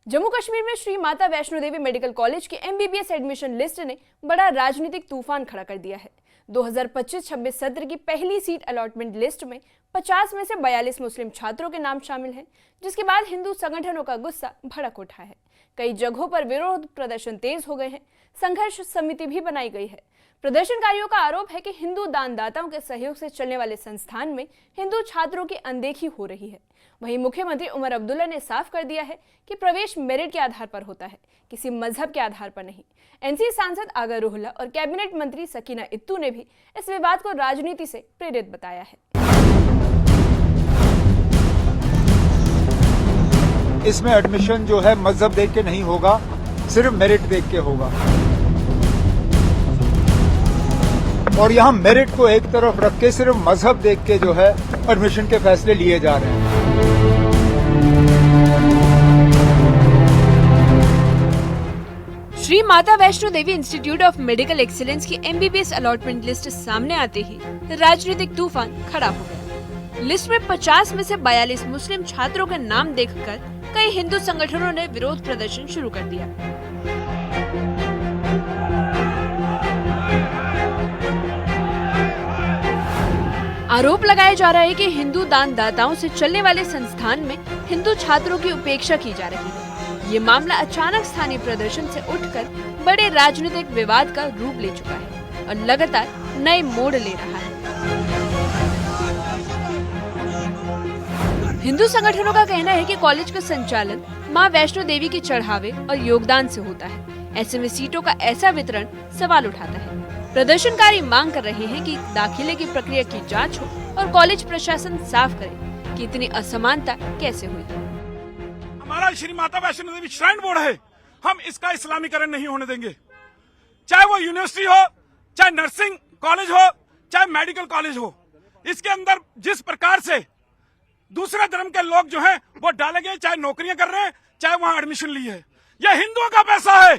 जम्मू कश्मीर में Shri Mata Vaishno Devi medical college के MBBS admission list ने बड़ा राजनीतिक तूफान खड़ा कर दिया है। 2025-26 सत्र की पहली सीट अलॉटमेंट लिस्ट में 50 में से 42 मुस्लिम छात्रों के नाम शामिल हैं, जिसके बाद हिंदू संगठनों का गुस्सा भड़क उठा है। कई जगहों पर विरोध प्रदर्शन तेज हो गए हैं। संघर्ष समिति भी बनाई गई है। प्रदर्शनकारियों का आरोप है कि हिंदू दानदाताओं के सहयोग से चलने वाले संस्थान में हिंदू छात्रों की अनदेखी हो रही है। वहीं मुख्यमंत्री उमर अब्दुल्ला ने साफ कर दिया है कि प्रवेश मेरिट के आधार पर होता है, किसी मजहब के आधार पर नहीं। एनसी सांसद आगा रूहुल्ला और कैबिनेट मंत्री सकीना इत्तू ने भी इस विवाद को राजनीति से प्रेरित बताया है। इसमें एडमिशन जो है मजहब देख के नहीं होगा, सिर्फ मेरिट देख के होगा। और यहाँ मेरिट को एक तरफ रख के सिर्फ मजहब देख के जो है एडमिशन के फैसले लिए जा रहे हैं। Shri Mata Vaishno Devi institute of medical excellence की एमबीबीएस अलॉटमेंट लिस्ट सामने आते ही राजनीतिक तूफान खड़ा हो गया। लिस्ट में 50 में से 42 मुस्लिम छात्रों के नाम देखकर कई हिंदू संगठनों ने विरोध प्रदर्शन शुरू कर दिया। आरोप लगाया जा रहा है कि हिंदू दानदाताओं से चलने वाले संस्थान में हिंदू छात्रों की उपेक्षा की जा रही है। ये मामला अचानक स्थानीय प्रदर्शन से उठकर बड़े राजनीतिक विवाद का रूप ले चुका है और लगातार नए मोड़ ले रहा है। हिंदू संगठनों का कहना है कि कॉलेज का संचालन मां वैष्णो देवी के चढ़ावे और योगदान से होता है। ऐसे में सीटों का ऐसा वितरण सवाल उठाता है। प्रदर्शनकारी मांग कर रहे हैं कि दाखिले की प्रक्रिया की जांच हो और कॉलेज प्रशासन साफ करे कि इतनी असमानता कैसे हुई। हमारा श्री माता वैष्णो देवी श्राइन बोर्ड है, हम इसका इस्लामीकरण नहीं होने देंगे। चाहे वो यूनिवर्सिटी हो, चाहे नर्सिंग कॉलेज हो, चाहे मेडिकल कॉलेज हो, इसके अंदर जिस प्रकार से दूसरे धर्म के लोग जो हैं वो डाले गए, चाहे नौकरियां कर रहे हैं, चाहे वहां एडमिशन ली है, यह हिंदुओं का पैसा है,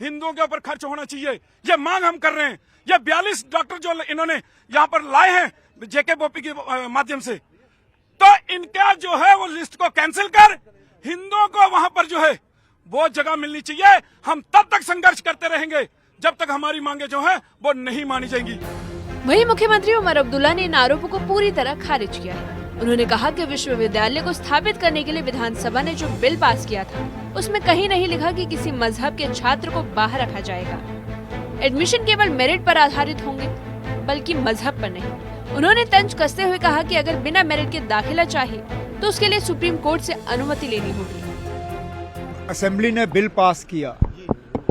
हिंदुओं के ऊपर खर्च होना चाहिए। ये मांग हम कर रहे हैं। ये 42 डॉक्टर जो इन्होंने यहाँ पर लाए हैं जेके बोपी के माध्यम से, तो इनका जो है वो लिस्ट को कैंसिल कर हिंदुओं को वहां पर जो है वो जगह मिलनी चाहिए। हम तब तक संघर्ष करते रहेंगे जब तक हमारी मांगे जो है वो नहीं मानी जाएंगी। वहीं मुख्यमंत्री उमर अब्दुल्ला ने इन आरोपों को पूरी तरह खारिज किया है। उन्होंने कहा कि विश्वविद्यालय को स्थापित करने के लिए विधानसभा ने जो बिल पास किया था उसमें कहीं नहीं लिखा कि किसी मजहब के छात्र को बाहर रखा जाएगा। एडमिशन केवल मेरिट पर आधारित होंगे, बल्कि मजहब पर नहीं। उन्होंने तंज कसते हुए कहा कि अगर बिना मेरिट के दाखिला चाहिए तो उसके लिए सुप्रीम कोर्ट से अनुमति लेनी होगी। असेंबली ने बिल पास किया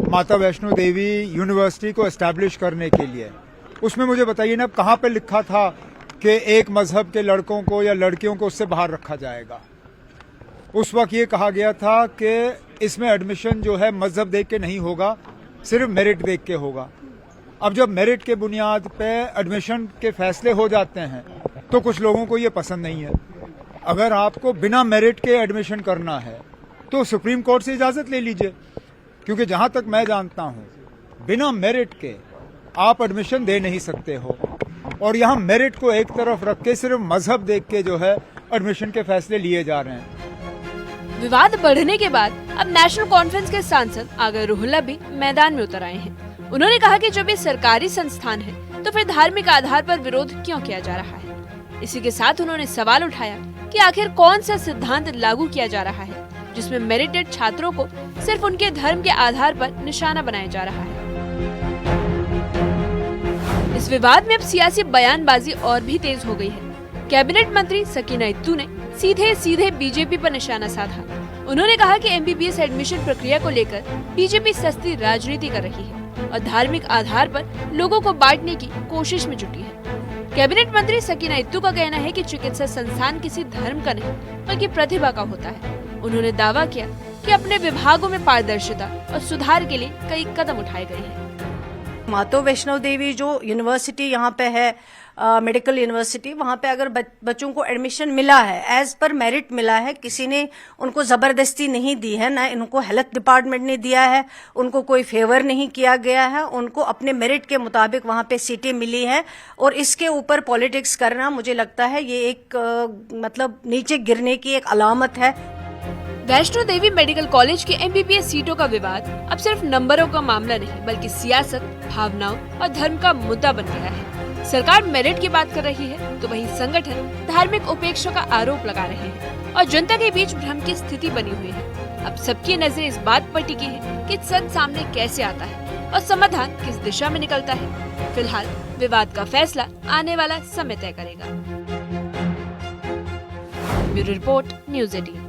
माता वैष्णो देवी यूनिवर्सिटी को एस्टैब्लिश करने के लिए। उसमें मुझे बताइए ना, कहाँ पे लिखा था कि एक मजहब के लड़कों को या लड़कियों को उससे बाहर रखा जाएगा। उस वक्त ये कहा गया था कि इसमें एडमिशन जो है मजहब देख के नहीं होगा, सिर्फ मेरिट देख के होगा। अब जब मेरिट के बुनियाद पे एडमिशन के फैसले हो जाते हैं तो कुछ लोगों को ये पसंद नहीं है। अगर आपको बिना मेरिट के एडमिशन करना है तो सुप्रीम कोर्ट से इजाजत ले लीजिए, क्योंकि जहां तक मैं जानता हूं बिना मेरिट के आप एडमिशन दे नहीं सकते हो। और यहां मेरिट को एक तरफ रख के सिर्फ मजहब देख के जो है एडमिशन के फैसले लिए जा रहे हैं। विवाद बढ़ने के बाद अब नेशनल कॉन्फ्रेंस के सांसद आगा रूहुल्ला भी मैदान में उतर आए हैं। उन्होंने कहा कि जब ये सरकारी संस्थान है तो फिर धार्मिक आधार पर विरोध क्यों किया जा रहा है। इसी के साथ उन्होंने सवाल उठाया कि आखिर कौन सा सिद्धांत लागू किया जा रहा है जिसमें मेरिटेड छात्रों को सिर्फ उनके धर्म के आधार पर निशाना बनाया जा रहा है। इस विवाद में अब सियासी बयानबाजी और भी तेज हो गई है। कैबिनेट मंत्री सकीना इत्तू ने सीधे बीजेपी पर निशाना साधा। उन्होंने कहा कि एमबीबीएस एडमिशन प्रक्रिया को लेकर बीजेपी सस्ती राजनीति कर रही है और धार्मिक आधार पर लोगों को बांटने की कोशिश में जुटी है। कैबिनेट मंत्री सकीना इत्तू का कहना है कि चिकित्सा संस्थान किसी धर्म का नहीं बल्कि प्रतिभा का होता है। उन्होंने दावा किया कि अपने विभागों में पारदर्शिता और सुधार के लिए कई कदम उठाए गए हैं। माता वैष्णो देवी जो यूनिवर्सिटी यहाँ पे है, मेडिकल यूनिवर्सिटी, वहाँ पे अगर बच्चों को एडमिशन मिला है, एज पर मेरिट मिला है, किसी ने उनको जबरदस्ती नहीं दी है, ना उनको हेल्थ डिपार्टमेंट ने दिया है, उनको कोई फेवर नहीं किया गया है, उनको अपने मेरिट के मुताबिक वहाँ पे सीटें मिली है। और इसके ऊपर पॉलिटिक्स करना मुझे लगता है ये एक मतलब नीचे गिरने की एक अलामत है। वैष्णो देवी मेडिकल कॉलेज की एमबीबीएस सीटों का विवाद अब सिर्फ नंबरों का मामला नहीं बल्कि सियासत, भावनाओं और धर्म का मुद्दा बन गया है। सरकार मेरिट की बात कर रही है तो वहीं संगठन धार्मिक उपेक्षा का आरोप लगा रहे हैं और जनता के बीच भ्रम की स्थिति बनी हुई है। अब सबकी नजर इस बात पर टिकी है कि सच सामने कैसे आता है और समाधान किस दिशा में निकलता है। फिलहाल विवाद का फैसला आने वाला समय तय करेगा। Bureau report, news 18।